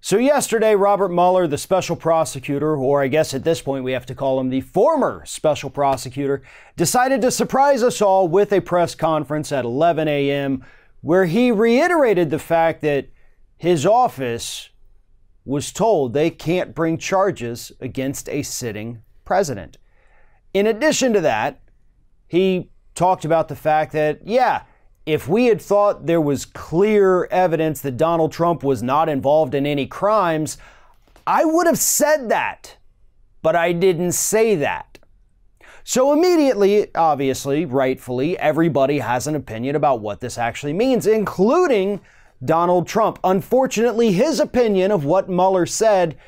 So yesterday, Robert Mueller, the special prosecutor, or I guess at this point we have to call him the former special prosecutor, decided to surprise us all with a press conference at 11 a.m. where he reiterated the fact that his office was told they can't bring charges against a sitting president. In addition to that, he talked about the fact that, if we had thought there was clear evidence that Donald Trump was not involved in any crimes, I would have said that, but I didn't say that. So immediately, obviously, rightfully, everybody has an opinion about what this actually means, including Donald Trump. Unfortunately, his opinion of what Mueller said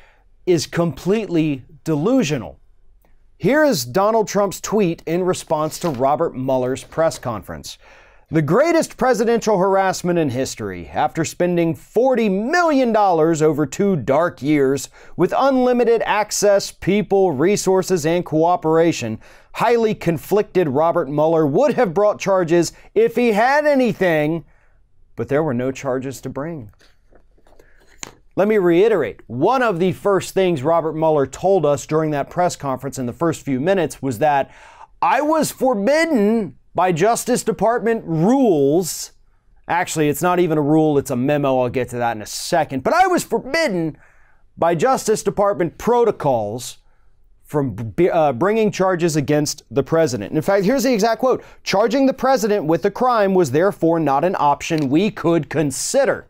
is completely delusional. Here is Donald Trump's tweet in response to Robert Mueller's press conference. The greatest presidential harassment in history, after spending $40 million over 2 dark years with unlimited access, people, resources, and cooperation, highly conflicted Robert Mueller would have brought charges if he had anything, but there were no charges to bring. Let me reiterate, one of the first things Robert Mueller told us during that press conference in the first few minutes was that I was forbidden by Justice Department rules. Actually, it's not even a rule, it's a memo. I'll get to that in a second. But I was forbidden by Justice Department protocols from bringing charges against the president. In fact, here's the exact quote. Charging the president with a crime was therefore not an option we could consider.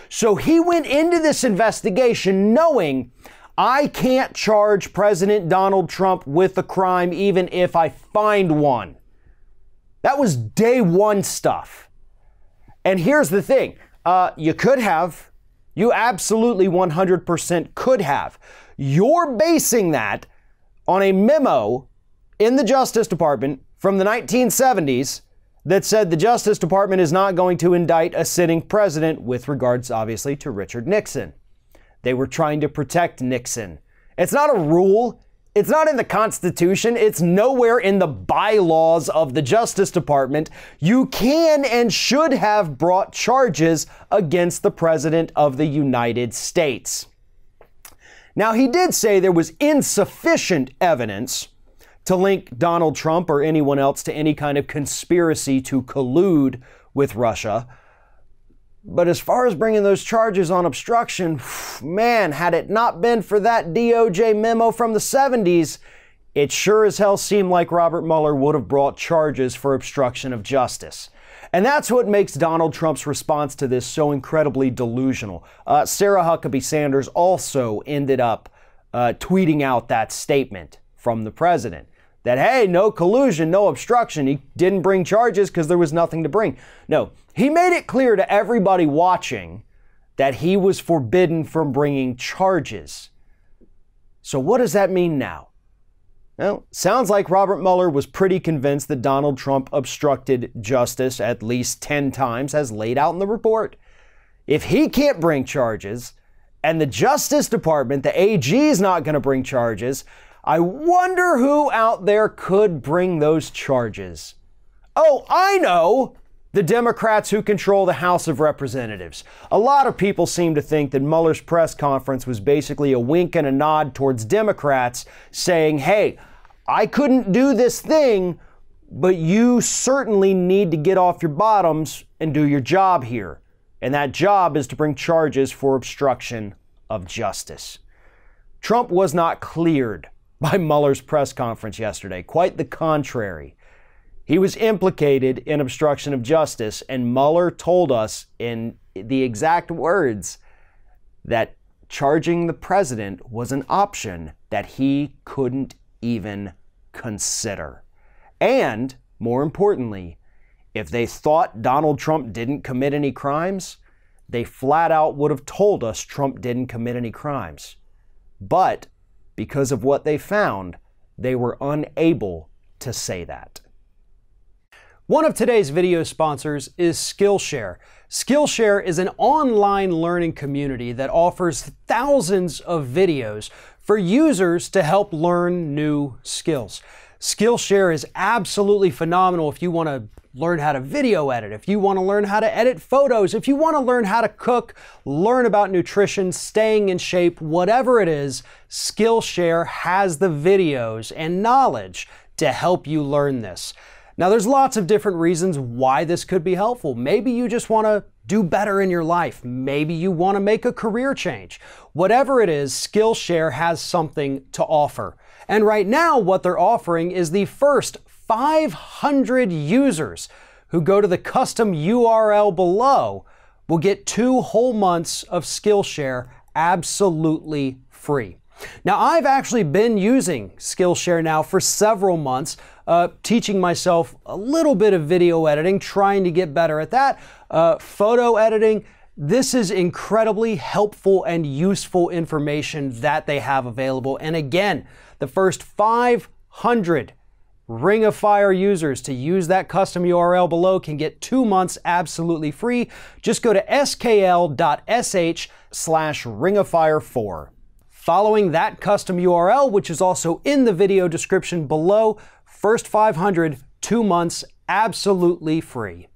So he went into this investigation knowing I can't charge President Donald Trump with a crime even if I find one. That was day one stuff. And here's the thing. You could have. You absolutely 100% could have. You're basing that on a memo in the Justice Department from the 1970s that said the Justice Department is not going to indict a sitting president with regards, obviously, to Richard Nixon. They were trying to protect Nixon. It's not a rule. It's not in the Constitution. It's nowhere in the bylaws of the Justice Department. You can and should have brought charges against the President of the United States. Now, he did say there was insufficient evidence to link Donald Trump or anyone else to any kind of conspiracy to collude with Russia. But as far as bringing those charges on obstruction, man, had it not been for that DOJ memo from the 70s, it sure as hell seemed like Robert Mueller would have brought charges for obstruction of justice. And that's what makes Donald Trump's response to this so incredibly delusional. Sarah Huckabee Sanders also ended up tweeting out that statement from the president. That, hey, no collusion, no obstruction. He didn't bring charges because there was nothing to bring. No, he made it clear to everybody watching that he was forbidden from bringing charges. So what does that mean now? Well, sounds like Robert Mueller was pretty convinced that Donald Trump obstructed justice at least 10 times as laid out in the report. If he can't bring charges and the Justice Department, the AG, is not going to bring charges, I wonder who out there could bring those charges. Oh, I know! The Democrats who control the House of Representatives. A lot of people seem to think that Mueller's press conference was basically a wink and a nod towards Democrats saying, hey, I couldn't do this thing, but you certainly need to get off your bottoms and do your job here. And that job is to bring charges for obstruction of justice. Trump was not cleared by Mueller's press conference yesterday. Quite the contrary. He was implicated in obstruction of justice, and Mueller told us in the exact words that charging the president was an option that he couldn't even consider. And, more importantly, if they thought Donald Trump didn't commit any crimes, they flat out would have told us Trump didn't commit any crimes. But because of what they found, they were unable to say that. One of today's video sponsors is Skillshare. Skillshare is an online learning community that offers thousands of videos for users to help learn new skills. Skillshare is absolutely phenomenal if you want to learn how to video edit, if you want to learn how to edit photos, if you want to learn how to cook, learn about nutrition, staying in shape, whatever it is, Skillshare has the videos and knowledge to help you learn this. Now, there's lots of different reasons why this could be helpful. Maybe you just want to do better in your life. Maybe you want to make a career change. Whatever it is, Skillshare has something to offer. And right now, what they're offering is the first 500 users who go to the custom URL below will get 2 whole months of Skillshare absolutely free. Now, I've actually been using Skillshare now for several months, teaching myself a little bit of video editing, trying to get better at that. Photo editing. This is incredibly helpful and useful information that they have available. And again, the first 500 Ring of Fire users to use that custom URL below can get 2 months absolutely free. Just go to skl.sh/ringoffire4. Following that custom URL, which is also in the video description below, first 500, 2 months absolutely free.